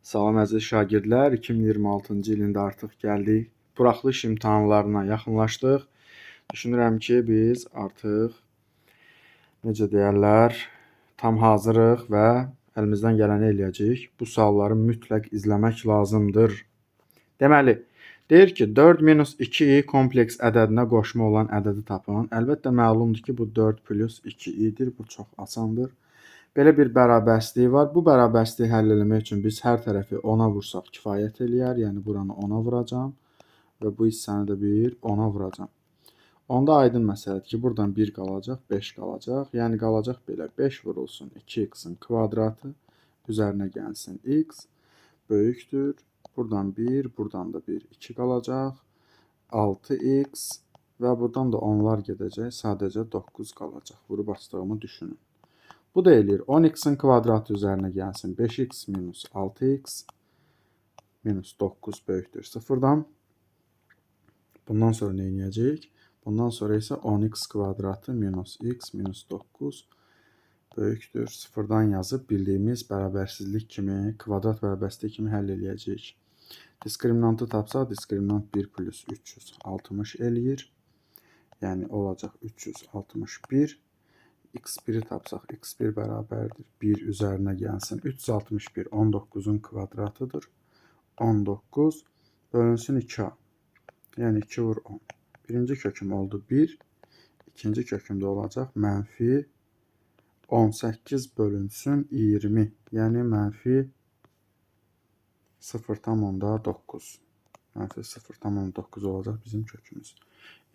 Salam əziz şagirdlər, 2026-cı ilində artıq gəldik. Buraxılış imtahanlarına yaxınlaşdıq. Düşünürəm ki, biz artıq necə deyərlər, tam hazırıq və əlimizdən gələni eləyəcəyik. Bu sualları mütləq izləmək lazımdır. Deməli, deyir ki, 4 minus 2i kompleks ədədinə qoşma olan ədədi tapın. Əlbəttə məlumdur ki, bu 4 plus 2i'dir. Bu çox asandır. Belə bir bərabərsizlik var. Bu bərabərsizliyi həll etmək üçün biz hər tərəfi 10-a vursaq kifayət eləyər. Yəni buranı 10-a vuracam və bu hissəni də bir 10-a vuracam. Onda aydın məsələdir ki, buradan 1 qalacaq, 5 qalacaq. Yəni qalacaq belə 5 vurulsun 2x-in kvadratı üzərinə gəlsin x böyükdür. Buradan 1, buradan da 1, 2 qalacaq. 6x və buradan da 10'lar gedəcək. Sadəcə 9 qalacaq. Vurub astığımı düşünün. Bu da eləyir 10x'in kvadratı üzərinə gəlsin 5x minus 6x minus 9 böyükdür 0'dan. Bundan sonra nə edəcəyik? Bundan sonra isə 10x kvadratı minus x minus 9 böyükdür 0'dan yazıb bildiyimiz bərabərsizlik kimi, kvadrat bərabərsizlik kimi həll eləyəcəyik. Diskriminantı tapsaq, diskriminant 1 plus 360 eləyir. Yəni olacaq 361. x1'i tapsaq, x1 bərabərdir 1 üzərinə gəlsin 361 19'un kvadratıdır. 19 bölünsün 2'a. Yəni 2 vur 10. Birinci köküm oldu 1. İkinci kökümdə olacaq mənfi 18 bölünsün 20. Yəni mənfi 0,9. Mənfi 0,9 olacaq bizim kökümüz.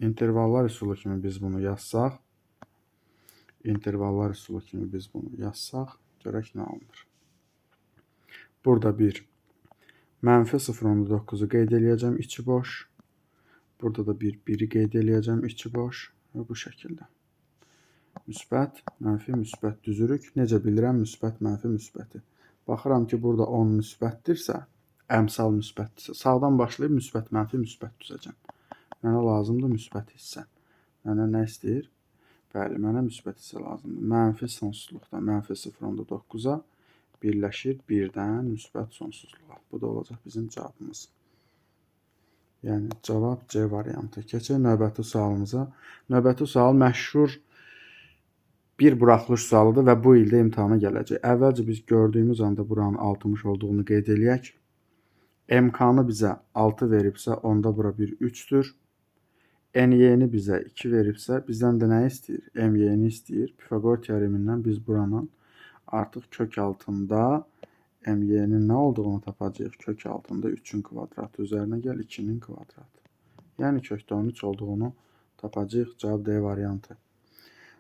İntervallar üsulu kimi biz bunu yazsaq, görək nə alınır. Burada bir mənfi 0,9'u qeyd eləyəcəm, içi boş. Burada da bir 1'i qeyd eləyəcəm, içi boş. Və bu şəkildə. Müsbət, mənfi, müsbət düzürük. Necə bilirəm müsbət, mənfi, müsbəti? Baxıram ki, burada 10 müsbətdirsə, əmsal müsbətdirsə, sağdan başlayıb müsbət, mənfi, müsbət düzəcəm. Mənə lazımdır müsbət hissə. Mənə nə istəyir? Bəli, mənə müsbət hissə lazımdır. Mənfi sonsuzluqdan mənfi 0,9'a birləşir 1'dən müsbət sonsuzluğa. Bu da olacaq bizim cavabımız. Yəni cavab C variantı. Keçək növbəti sualımıza. Növbəti sual məşhur bir buraxılış sualıdır və bu ildə imtahana gələcək. Əvvəlcə biz gördüyümüz anda buranın 60 olduğunu qeyd eləyək. MK-nı bizə 6 veribsə, onda bura bir 3'dür. NY-ni bizə 2 veribsə, bizdən də nə istəyir? MY-ni istəyir. Pifaqor teoremindən biz buranın artıq kök altında MY-nin nə olduğunu tapacağıq. Kök altında 3'ün kvadratı üzərinə gəl 2'nin kvadratı. Yəni kökdə 13 olduğunu tapacağıq. Cavab D variantı.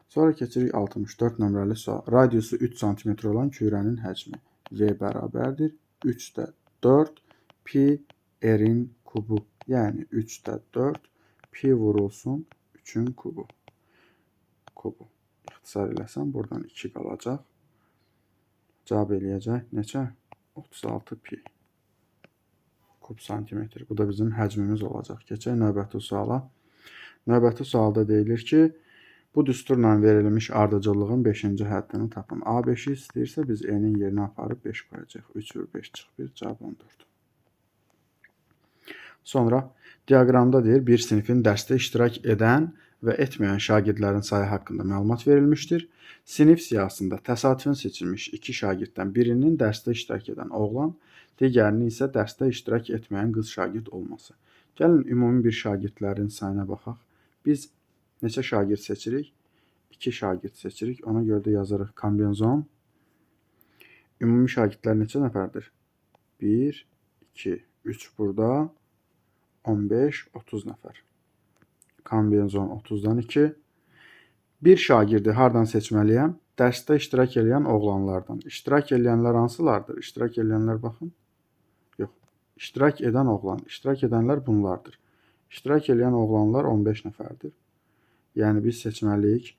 Sonra keçirik 64 nömrəli sual. Radiusu 3 cm olan kürənin həcmi V bərabərdir. 3'də 4 pi r-in kubu. Yəni 3'də 4 pi vurulsun 3'ün kubu. İxtisar eləsəm buradan 2 qalacaq. Cavab eləyəcək neçə? 36 pi kub santimetr. Bu da bizim həcmimiz olacaq. Keçək növbəti suala. Növbəti sualda deyilir ki, bu düsturla verilmiş ardıcıllığın 5-ci həddini tapın. A5'i istəyirsə biz E'nin yerinə aparıb 5 qoyacaq. 3 vur 5 çıx 1, cavab 14. Sonra diaqramda deyir, bir sinifin dərsdə iştirak edən və etməyən şagirdlərin sayı haqqında məlumat verilmişdir. Sinif siyahısında təsadüfən seçilmiş 2 şagirddən birinin dərsdə iştirak edən oğlan, digərinin isə dərsdə iştirak etməyən qız şagird olması. Gəlin ümumi bir şagirdlərin sayına baxaq. Biz neçə şagird seçirik? 2 şagird seçirik. Ona görə də yazarıq kombinezon. Ümumi şagirdlər neçə nəfərdir? 1, 2, 3 burada. 15, 30 nəfər. Kombinezon 30'dan 2. Bir şagirdi hardan seçməliyəm? Dərsdə iştirak edən oğlanlardan. İştirak edənlər hansılardır? İştirak edənlər baxın. Yox. İştirak edən oğlan. İştirak edənlər bunlardır. İştirak edən oğlanlar 15 nəfərdir. Yəni biz seçməliyik.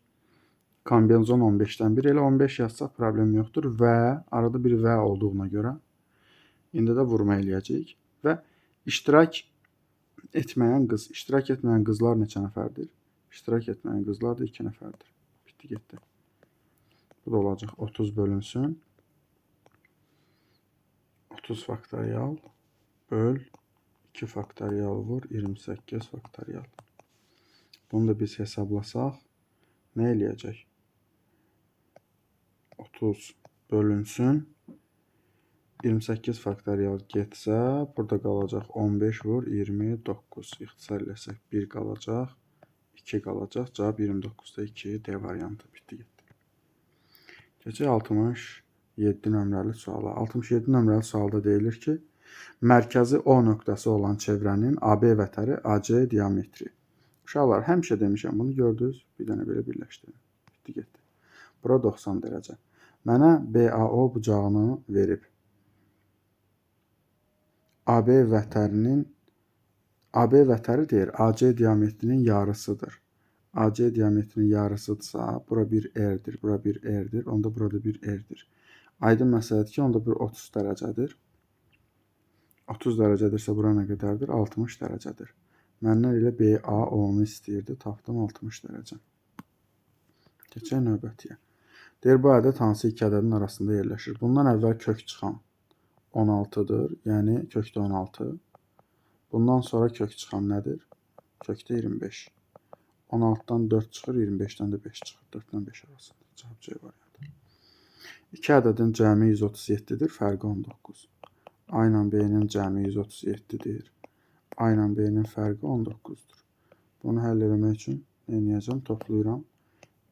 Kombinezon 15'dən 1 elə 15 yazsaq problem yoxdur. Və arada bir və olduğuna görə indi də vurma eləyəcəyik. Və iştirak etməyən qız. İştirak etməyən qızlar neçə nəfərdir? İştirak etməyən qızlar da 2 nəfərdir. Bitdi, getdi. Bu da olacaq 30 bölünsün 30 faktorial böl 2 faktorial vur 28 faktorial. Bunu da biz hesablasaq nə eləyəcək? 30 bölünsün 28 faktorial getsə, burada qalacaq 15 vur 29. İxtisar eləsək 1 qalacaq, 2 qalacaq. Cavab 29-da 2 D variantı bitdi getdi. Keçək 67 nömrəli suala. 67 nömrəli sualda deyilir ki, mərkəzi O nöqtəsi olan çevrənin AB vətəri AC diametri. Uşaqlar, həmişə demişəm, bunu gördünüz, bir dənə belə birləşdirin. Bitdi getdi. Bura 90 dərəcə. Mənə BAO bucağını verib. AB vətəri deyir, AC diametrinin yarısıdır. AC diametrinin yarısıdırsa, bura bir R-dir, bura bir R-dir, onda burada bir R-dir. Aydın məsələdir ki, onda bir 30 dərəcədir. 30 dərəcədirsə, bura nə qədərdir? 60 dərəcədir. Məndən elə BAO-nu istəyirdi, tapdım 60 dərəcə. Keçək növbətiyə. Deyir, bu ədəd hansı iki ədədin arasında yerləşir? Bundan əvvəl kök çıxan 16'dır, yəni kökdə 16. Bundan sonra kök çıxan nədir? Kökdə 25. 16'dan 4 çıxır, 25'dən də 5 çıxır. 4-dən 5 arasında. Cavab C variantı. İki ədədin cəmi 137-dir, fərqi 19. A ilə B-nin cəmi 137-dir. A ilə B-nin fərqi 19-dur. Bunu həll eləmək üçün nə edəcəm? Toplayıram.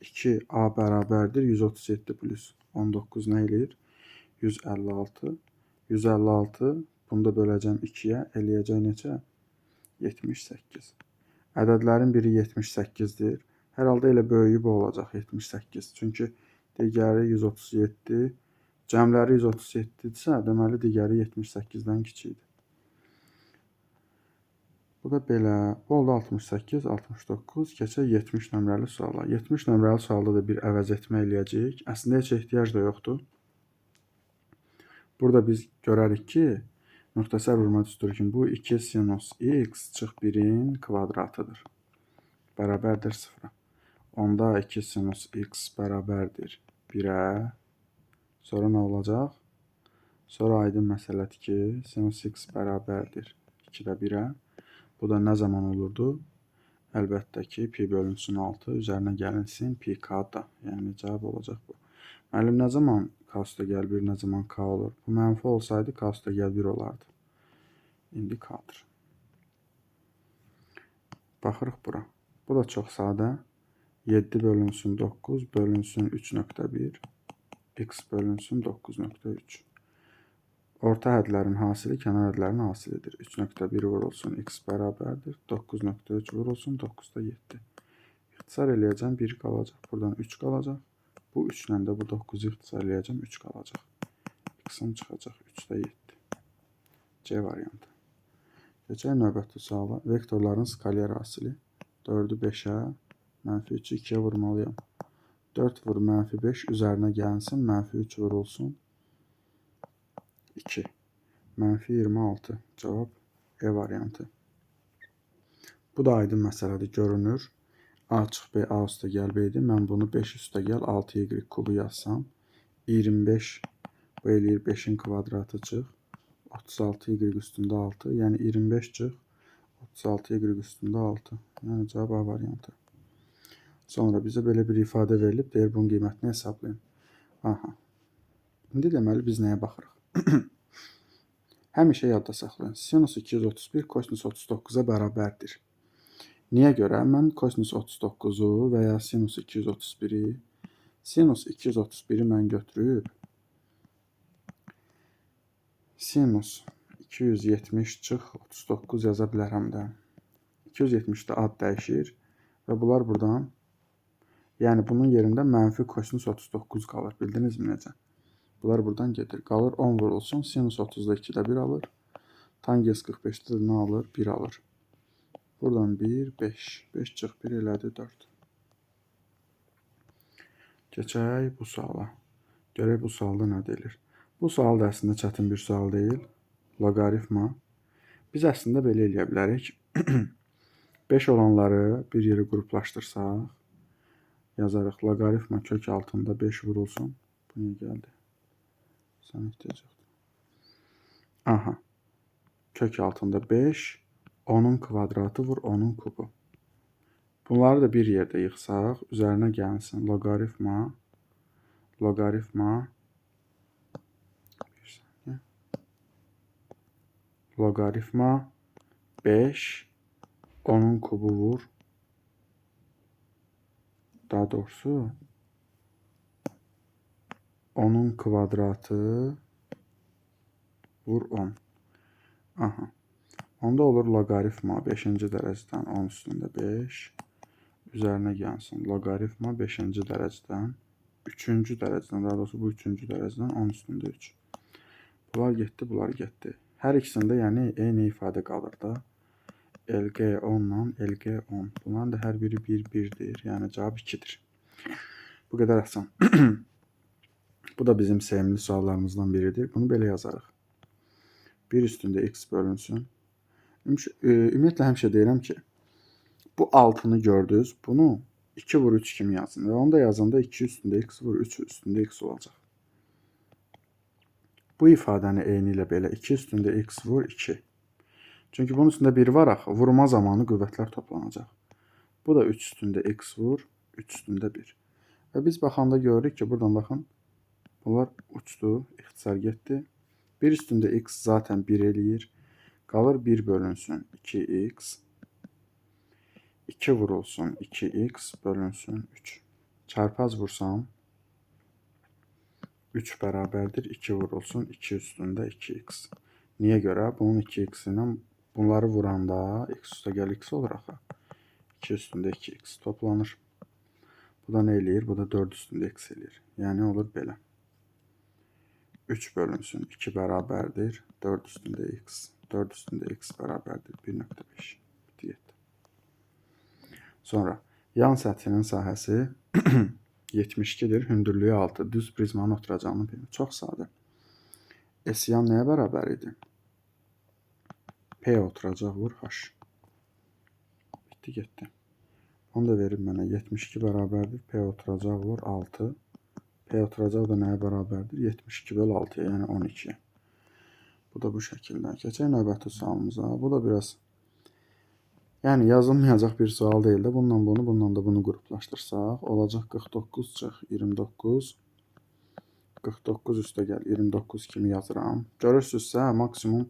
2A bərabərdir 137 plus 19 nə eləyir? 156. 156, bunu da böləcəm 2-yə, eləyəcək neçə? 78. Ədədlərin biri 78-dir. Hər halda elə böyüyü bu olacaq 78. Çünki digəri 137, cəmləri 137-dirsə, deməli digəri 78-dən kiçikdir. Bu da belə. Bu oldu 68, 69. Keçək 70 nömrəli suala. 70 nömrəli sualda da bir əvəz etmə eləyəcəyik. Əslində heç ehtiyac da yoxdur. Burada biz görərik ki, nöqtəsər vurma düsturu kimi bu 2 sinus x çıx 1'in kvadratıdır. Bərabərdir 0-a. Onda 2 sinus x bərabərdir 1'ə. Sonra nə olacaq? Sonra aydın məsələdir ki, sinus x bərabərdir 2-də 1'ə. Bu da nə zaman olurdu? Əlbəttə ki, pi bölünsün 6, üzərinə gəlinsin pi k-da. Yəni cavab olacaq bu. Müəllim, nə zaman k üstə gəl 1, nə zaman k olur? Bu mənfi olsaydı k üstə gəl 1 olardı. İndi k-dır. Baxırıq bura. Bu da çox sadə. 7 bölünsün 9 bölünsün 3.1 x bölünsün 9.3. Orta hədlərin hasili kənar hədlərin hasilidir. 3.1 vurulsun x bərabərdir. 9.3 vurulsun 9'da 7. İxtisar eləyəcəm 1 qalacaq. Buradan 3 qalacaq. Bu 3 ilə də bu 9'u ixtisar eləyəcəm 3 qalacaq. X-ım çıxacaq 3'də 7. C variantı. Keçək növbəti suala. Vektorların skalyar hasili 4'ü 5'ə, mənfi 3'ü 2'yə vurmalıyam. 4 vur mənfi 5 üzərinə gəlsin, mənfi 3 vurulsun 2. Mənfi 26. Cavab E variantı. Bu da aydın məsələdir, görünür. A çıx B, A üstə gəl B idi. Mən bunu 5 üstə gəl 6y kubu yazsam. 25 bu eləyir 5'in kvadratı çıx. 36y üstündə 6. Yəni 25 çıx. 36y üstündə 6. Yəni cavab A variantı. Sonra bizə belə bir ifadə verilib. Deyir, bunun qiymətini hesablayın. Aha. İndi deməli biz nəyə baxırıq? Həmişə yadda saxlayın. Sinus 231 kosinus 39'a bərabərdir. Niyə görə? Mən kosinus 39'u və ya sinus 231'i mən götürüb sinus 270 çıx 39 yaza bilərəm də. 270'də ad dəyişir və bunlar buradan, yəni bunun yerində mənfi kosinus 39 qalır. Bildiniz mi necə? Bunlar buradan gedir. Qalır 10 vurulsun. Sinus 30'da 2'də 1 alır. Tangens 45'də də nə alır? 1 alır. Buradan 1, 5. 5 çıx 1 elədi 4. Keçək bu suala. Görək bu sualda nə deyilir. Bu sual da əslində çətin bir sual deyil. Loqaritma. Biz əslində belə eləyə bilərik. 5 olanları bir yerə qruplaşdırsaq, yazarıq. Loqaritma kök altında 5 vurulsun. Bu niyə gəldi? Sən ehtiyac yoxdur. Aha. Kök altında 5. Onun kvadratı vur onun kubu. Bunları da bir yerde yığsaq, üzərinə gəlsin loqaritma, loqaritma, bir saniye, loqaritma 5, onun kubu vur, daha doğrusu onun kvadratı vur 10. Aha. Onda olur loqaritma 5-ci dərəcədən 10 üstündə 5, üzərinə gəlsin loqaritma 5-ci dərəcədən 3-cü dərəcədən, daha doğrusu bu 3-cü dərəcədən 10 üstündə 3. Bunlar getdi, bunlar getdi. Hər ikisində yəni eyni ifadə qalır da. LG10 ilə LG10. Bunların da hər biri 1-1'dir. Yəni cavab 2'dir. Bu qədər asan. Bu da bizim sevimli suallarımızdan biridir. Bunu belə yazarıq. 1 üstündə x bölünsün. Ümumiyyətlə həmişə deyirəm ki, bu 6'nı gördünüz. Bunu 2 vur 3 kimi yazın. Və onu da yazanda 2 üstündə x vur 3 üstündə x olacaq. Bu ifadəni eyni ilə belə 2 üstündə x vur 2. Çünki bunun üstündə 1 var axı. Vurma zamanı qüvvətlər toplanacaq. Bu da 3 üstündə x vur 3 üstündə 1. Və biz baxanda görürük ki, buradan baxın. Bunlar uçdu, ixtisar getdi. 1 üstündə x zaten 1 eləyir. Qalır 1 bölünsün 2x. 2 vurulsun 2x bölünsün 3. Çarpaz vursam 3 bərabərdir 2 vurulsun 2 üstündə 2x. Niyə görə? Bunun 2x ilə bunları vuranda x üstə gəl x olur axı. 2 üstündə 2x toplanır. Bu da nə eləyir? Bu da 4 üstündə x eləyir. Yəni olur belə. 3 bölünsün 2 bərabərdir 4 üstündə x. 4 üstündə x bərabərdir 1.5. Bitti getdi. Sonra yan səthinin sahəsi 72'dir. Hündürlüyü 6. Düz prizmanın oturacağını bilir. Çox sadə. S yan nəyə bərabər idi? P oturacaq vur H. Bitti getdi. Onu da verib mənə 72 bərabərdir. P oturacaq vur 6. P oturacaq da nəyə bərabərdir? 72 böl 6'ya, yəni 12. Bu da bu şəkildə. Keçək növbəti sualımıza. Bu da biraz yəni yazılmayacaq bir sual deyil də. Bununla da bunu qruplaşdırsaq olacaq 49 çıx 29. 49 üstə gəl 29 kimi yazıram. Görürsünüzsə maksimum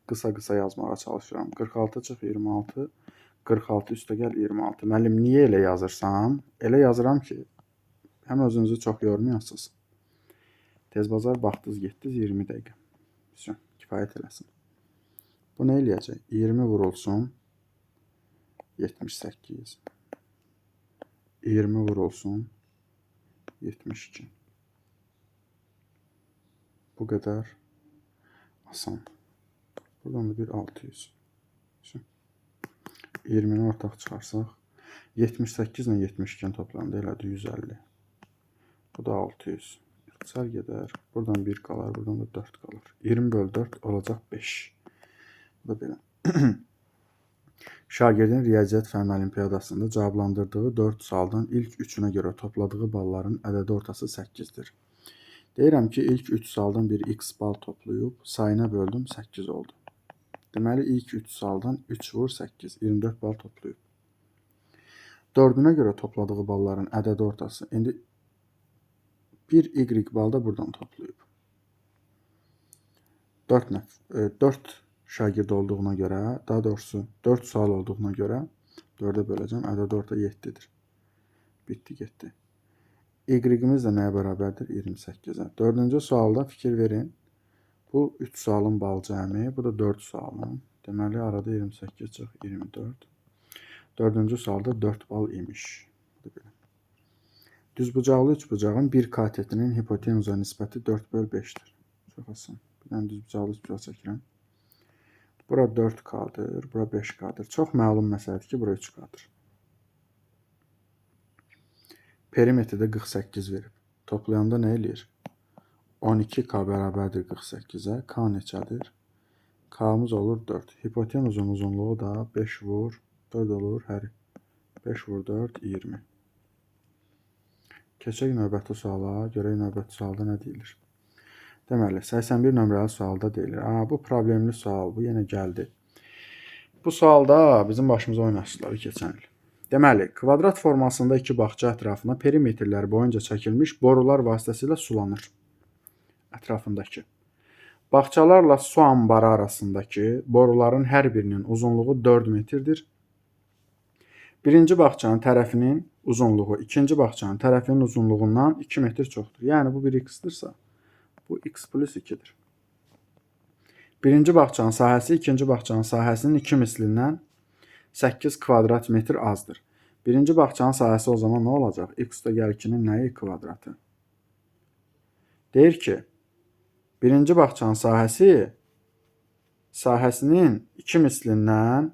qısa yazmağa çalışıram. 46 çıx 26. 46 üstə gəl 26. Müəllim niyə elə yazırsam? Elə yazıram ki, həm özünüzü çox yormayasınız. Tez bazar baxdınız getdiniz 20 dəqiqə. Bütün kifayət eləsin. Bu nə eləyəcək? 20 vurulsun 78. 20 vurulsun 72. Bu qədər asan. Buradan da bir 600. 20'ni ortaq çıxarsaq 78 ilə 72'nin toplamında elədi 150. Bu da 600. İxtisar gedər. Buradan 1 qalar, buradan da 4 qalır. 20 böl 4 olacaq 5. Bu da belə. Şagirdin riyaziyyat fənn olimpiyadasında cavablandırdığı 4 sualdan ilk 3'üne göre topladığı balların ədədi ortası 8'dir. Deyirəm ki, ilk 3 sualdan bir x bal toplayıb sayına böldüm 8 oldu. Deməli ilk 3 sualdan 3 vur 8, 24 bal toplayıb. 4'üne göre topladığı balların ədədi ortası. İndi bir y bal da buradan toplayıb. 4 şagird olduğuna göre, daha doğrusu 4 sual olduğuna göre 4'e böleceğim. Ədədi orta 7'dir. Bitti getdi. Y-imiz də nəyə bərabərdir? 28'e. 4-cü sualda fikir verin. Bu 3 sualın bal cəmi, bu da 4 sualın. Deməli arada 28 çıx 24. 4-cü sualda 4 bal imiş. Düzbucaqlı üçbucağın bir katetinin hipotenuza nisbəti 4/5'dir. Çox asan. Bir dənə düzbucaqlı üçbucaq çəkirəm. Bura 4K'dır, bura 5K'dır. Çox məlum məsələdir ki, bura 3K'dır. Perimetrdə 48 verib. Toplayanda nə eləyir? 12K bərabərdir 48'e. K neçədir? K'mız olur 4. Hipotenuzun uzunluğu da 5 vur 4 olur. Hər 5 vur 4, 20. Keçək növbəti suala. Görək növbəti sualda nə deyilir? Deməli, 81 nömrəli sualda deyilir. Bu problemli sual, bu yenə gəldi. Bu sualda bizim başımıza oyun açdılar keçən il. Deməli, kvadrat formasında iki bağça ətrafına perimetrlər boyunca çəkilmiş borular vasitəsilə sulanır. Ətrafındakı. Bağçalarla su anbarı arasındakı boruların hər birinin uzunluğu 4 metrdir. Birinci bağçanın tərəfinin uzunluğu ikinci bağçanın tərəfinin uzunluğundan 2 metr çoxdur. Yəni bu 1x-dırsa, bu x plus 2-dir. Birinci bağçanın sahəsi ikinci bağçanın sahəsinin 2 mislindən 8 kvadrat metr azdır. Birinci bağçanın sahəsi o zaman nə olacaq? X üstəgəl 2-nin nəyi kvadratı? Deyir ki, birinci bağçanın sahəsinin 2 mislindən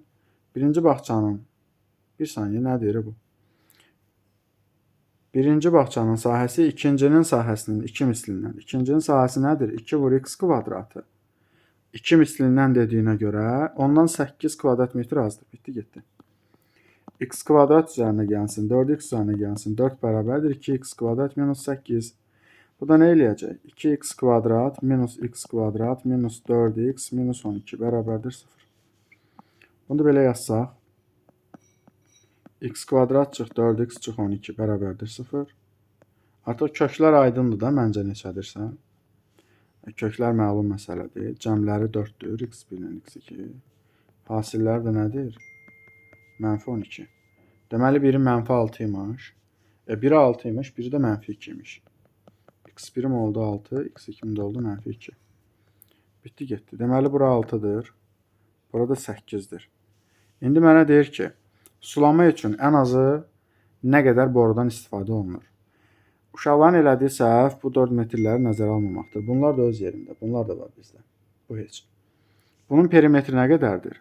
birinci bağçanın bir saniyə nə deyir bu? Birinci bağçanın sahəsi ikincinin sahəsinin 2 mislindən. İkincinin sahəsi nədir? 2 vur x kvadratı. 2 mislindən dediyinə görə ondan 8 kvadrat metr azdır. Bitdi, getdi. X kvadrat üzərinə gəlsin, 4x üzərinə gəlsin. 4 bərabərdir 2x kvadrat minus 8. Bu da nə eləyəcək? 2x kvadrat minus x kvadrat minus 4x minus 12 bərabərdir 0. Bunu da belə yazsaq. X kvadrat çıx 4x çıx 12 bərabərdir 0. Artıq köklər aydındır da, məncə neçədirsə. Köklər məlum məsələdir. Cəmləri 4-dür. x1-lə x2. Fasillər də nədir? Mənfi 12. Deməli, biri mənfi 6 imiş. Biri 6 imiş, biri də mənfi 2 imiş. x1-im oldu 6, x2-im də oldu mənfi 2. Bitdi, getdi. Deməli, bura 6-dır. Burada 8-dir. İndi mənə deyir ki, sulama üçün ən azı nə qədər borudan istifadə olunur? Uşaqların elədiyi səhv bu 4 metrləri nəzərə almamaqdır. Bunlar da öz yerində. Bunlar da var bizdə. Bu heç. Bunun perimetri nə qədərdir?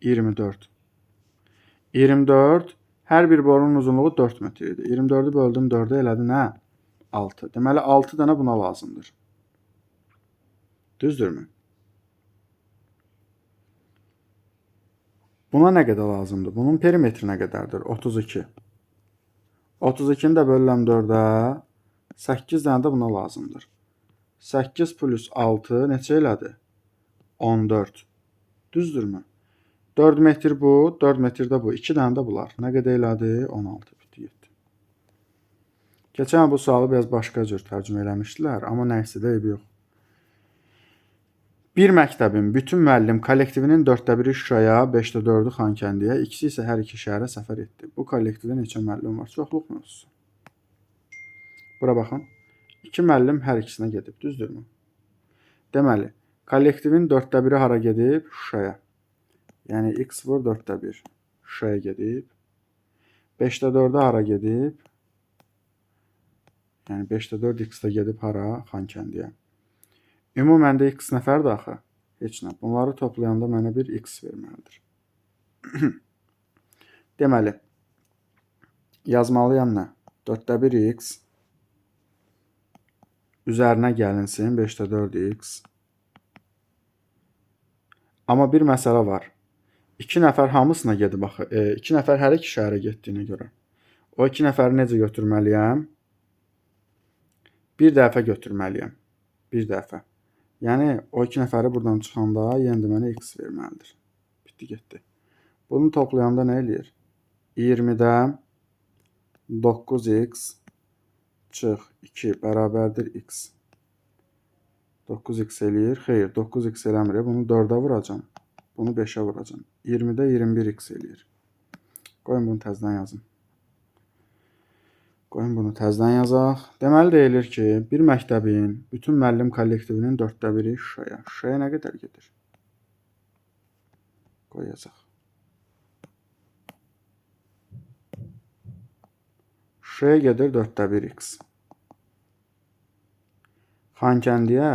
24. 24. Hər bir borunun uzunluğu 4 metr idi. 24-ü böldüm 4-ə elədi nə? 6. Deməli, 6 dənə buna lazımdır. Düzdürmü? Buna nə qədər lazımdır? Bunun perimetri nə qədərdir? 32. 32-ni də bölürəm 4-ə. 8 dənə də buna lazımdır. 8 plus 6 neçə elədi? 14. Düzdürmü? 4 metr bu, 4 metr də bu. 2 dənə də bunlar. Nə qədər elədi? 16. Bitdi, getdi. Keçən bu sualı biraz başqa cür tərcümə eləmişdilər, amma nəysə də eybi yox. Bir məktəbin bütün müəllim kollektivinin 4/1-i Şuşaya, 5/4-ü Xankəndiyə, ikisi isə hər iki şəhərə səfər etdi. Bu kollektivdə neçə müəllim var? Çoxluq mövzusu. Bura baxın. 2 müəllim hər ikisinə gedib, düzdürmü? Deməli, kollektivin 4/1-i hara gedib? Şuşaya. Yəni x vur 4/1 Şuşaya gedib. 5/4-ü hara gedib? Yəni 5/4 x də gedib hara? Xankəndiyə. Ümumən də x nəfərdir axı. Heç nə. Bunları toplayanda mənə bir x verməlidir. Deməli, yazmalıyam nə? 4/1 x üzərinə gəlinsin 5/4 x. Amma bir məsələ var. 2 nəfər hamısına gedib axı. 2 nəfər hər iki şəhərə getdiyinə görə. O 2 nəfəri necə götürməliyəm? Bir dəfə götürməliyəm. Bir dəfə. Yəni, o 2 nəfəri buradan çıxanda yenə də mənə x verməlidir. Bitdi, getdi. Bunu toplayanda nə eləyir? 20-dən 9x çıx 2 bərabərdir x. 9x eləyir. Xeyr, 9x eləmir. Bunu 4-ə vuracam. Bunu 5-ə vuracam. 20-də 21x eləyir. Qoyun bunu təzdən yazın. Qoyun bunu təzdən yazaq. Deməli deyilir ki, bir məktəbin bütün müəllim kollektivinin 4/1-i Şuşaya. Şuşaya nə qədər gedir? Qoy yazaq. Şuşaya gedir 4/1x. Xankəndiyə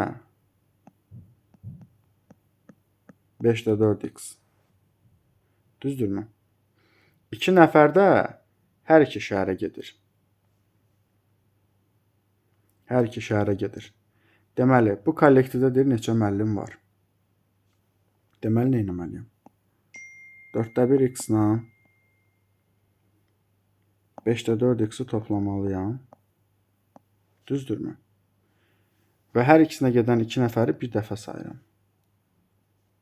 5/4x. Düzdürmü? 2 nəfər də hər iki şəhərə gedir. Hər iki şəhərə gedir. Deməli, bu kollektivdə deyir neçə müəllim var. Deməli, nə etməliyəm? 4/1x-la 5/4x-i toplamalıyam. Düzdürmü? və hər ikisinə gedən 2 nəfəri bir dəfə sayıram.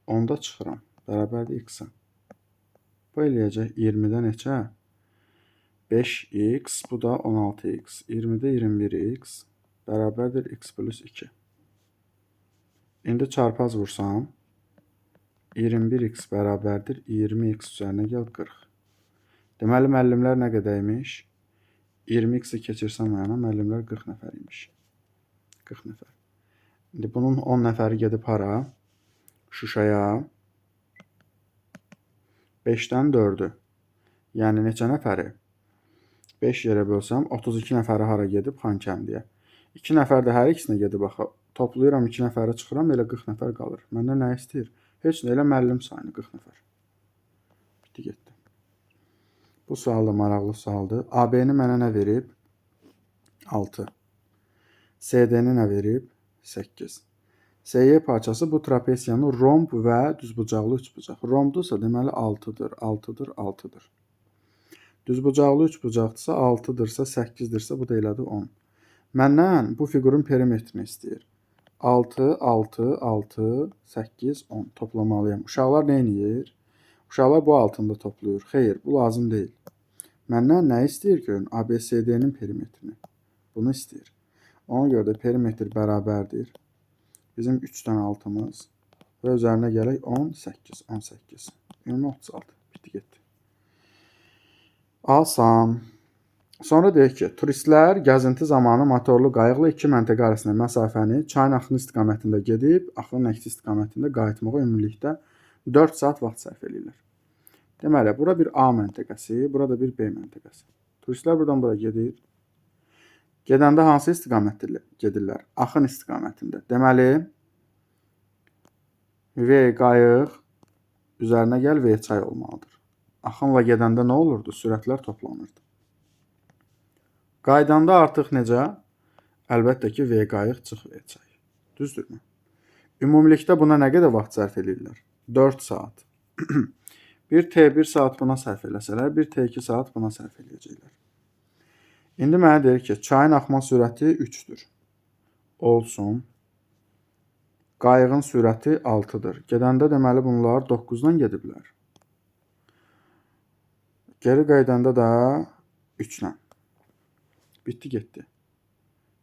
Onda çıxıram. Bərabərdir x-a. Bu eləyəcək 20-də neçə? 5x, bu da 16x. 20-də 21x bərabərdir x plus 2. İndi çarpaz vursam 21x bərabərdir 20x üzərinə gəl 40. Deməli, müəllimlər nə qədərmiş? 20x-i keçirsəm yana, müəllimlər 40 nəfər imiş. 40 nəfər. İndi bunun 10 nəfəri gedib hara? Şuşaya. 5-dən 4-ü. Yəni neçə nəfəri? 5 yerə bölsəm 32 nəfəri hara gedib? Xankəndiyə. 2 nəfər də hər ikisinə gedib axı. Toplayıram 2 nəfəri çıxıram, elə 40 nəfər qalır. Məndən nə istəyir? Heç nə, elə müəllim sayını 40 nəfər. Bitdi getdi. Bu sual da maraqlı sualdır. AB-ni mənə nə verib? 6. CD-ni nə verib? 8. SY parçası bu trapesiyanın romb və düzbucaqlı üçbucaq. Rombdursa deməli 6-dır, 6-dır, 6-dır. Düzbucaqlı üçbucaqdırsa 6-dırsa, 8-dirsə bu da elədir 10. Məndən bu fiqurun perimetrini istəyir. 6, 6, 6, 8, 10 toplamalıyam. Uşaqlar nə edir? Uşaqlar bu altında toplayır. Xeyr, bu lazım deyil. Məndən nə istəyir görün? ABCD-nin perimetrini. Bunu istəyir. Ona görə də perimetr bərabərdir. Bizim 3-dən 6-mız və üzərinə gələk 18, 18. Ümumi 36. Bitdi getdi. Asan. Sonra deyək ki, turistlər gəzinti zamanı motorlu qayıqla 2 məntəqə arasında məsafəni çayın axını istiqamətində gedib, axının əksi istiqamətində qayıtmağa ümumilikdə 4 saat vaxt sərf edirlər. Deməli, bura bir A məntəqəsi, burada bir B məntəqəsi. Turistlər buradan bura gedir. Gedəndə hansı istiqamətdə gedirlər? Axın istiqamətində. Deməli, V qayıq üzərinə gəl V çay olmalıdır. Axınla gedəndə nə olurdu? Sürətlər toplanırdı. Qaydanda artıq necə? Əlbəttə ki, V qayıq çıx V çay. Düzdürmü? Ümumilikdə buna nə qədər vaxt sərf edirlər? 4 saat. Bir T1 saat buna sərf eləsələr, bir T2 saat buna sərf eləyəcəklər. İndi mənə deyir ki, çayın axma sürəti 3-dür. Olsun. Qayığın sürəti 6-dır. Gedəndə deməli bunlar 9-dan gediblər. Geri qaydanda da 3-lə. Bitdi getdi.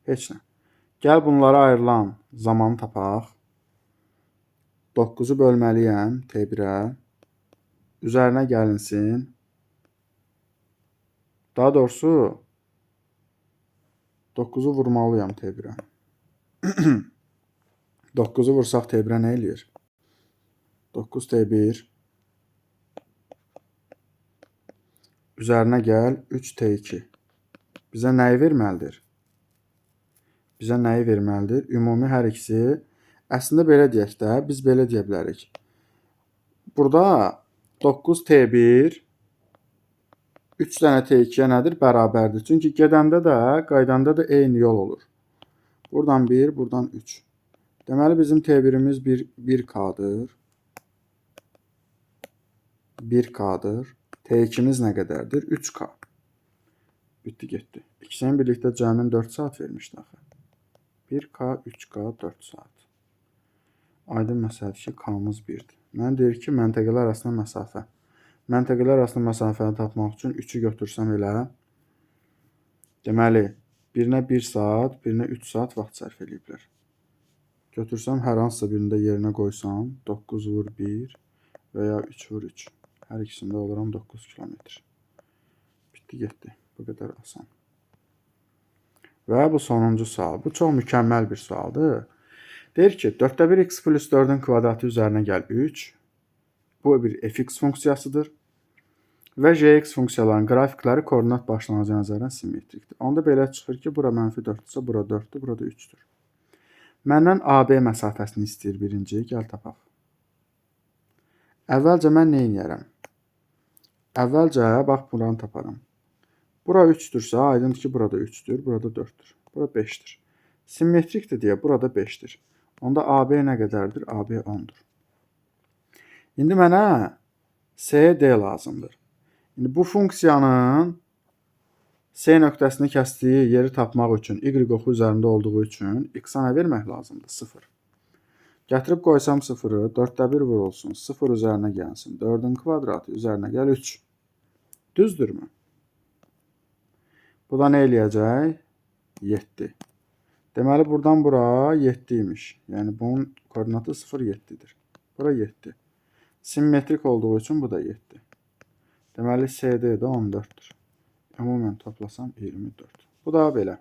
Heç nə. Gəl bunlara ayrılan zamanı tapaq. 9-u bölməliyəm T1-ə. Üzərinə gəlinsin. Daha doğrusu 9-u vurmalıyam T1-ə. 9-u vursaq T1-ə nə eləyir? 9 T1. Üzərinə gəl 3 T2. Bizə nəyi verməlidir? Bizə nəyi verməlidir? Ümumi hər ikisi. Əslində belə deyək də, biz belə deyə bilərik. Burada 9 T1 3 dənə T2-yə nədir? Bərabərdir. Çünki gedəndə də, qaydanda da eyni yol olur. Buradan 1, buradan 3. Deməli, bizim T1-imiz 1K-dır. 1K-dır. T2-miz nə qədərdir? 3K. Bitdi getdi. İkisinin birlikdə cəmin 4 saat vermişdi axı. 1K, 3K, 4 saat. Aydın məsələdir ki, K-mız 1-dir. Mən deyir ki, məntəqələr arasında məsafə. Məntəqələr arasında məsafəni tapmaq üçün 3-ü götürsəm elə. Deməli, birinə 1 saat, birinə 3 saat vaxt sərf ediblər. Götürsəm, hər hansısa birində yerinə qoysam, 9 vur 1 və ya 3 vur 3. Hər ikisində oluram 9 kilometr. Bitdi getdi. Bu qədər asan. Və bu sonuncu sual. Bu çox mükəmməl bir sualdır. Deyir ki, 4-də 1 x plus 4-ün kvadratı üzərinə gəl 3. Bu bir fx funksiyasıdır. Və jx funksiyalarının qrafikləri koordinat başlanğıcı nəzərdən simmetrikdir. Onda belə çıxır ki, bura -4-dürsə, bura 4-dür, burada 3-dür. Məndən AB məsafəsini istəyir birinci. Gəl tapaq. Əvvəlcə mən nə edərəm? Əvvəlcə, bax, buranı taparam. Bura 3-dürsə, aydındır ki, burada 3-dür, burada 4-dür, burada 5-dir. Simmetrikdir deyə burada 5-dir. Onda AB nə qədərdir? AB 10-dur. İndi mənə CD lazımdır. İndi bu funksiyanın S nöqtəsini kəsdiyi yeri tapmaq üçün y oxu üzərində olduğu üçün x-a nə vermək lazımdır? 0. Gətirib qoysam 0-ı, 4də 1 vurulsun, 0 üzərinə gəlsin. 4-ün kvadratı üzərinə gəl 3. Düzdürmü? Bu da nə eləyəcək? 7. Deməli, buradan bura 7 imiş. Yəni, bunun koordinatı 0, 7-dir. Bura 7. Simmetrik olduğu üçün bu da 7. Deməli, CD də 14-dür. Ümumən toplasam 24. Bu da belə.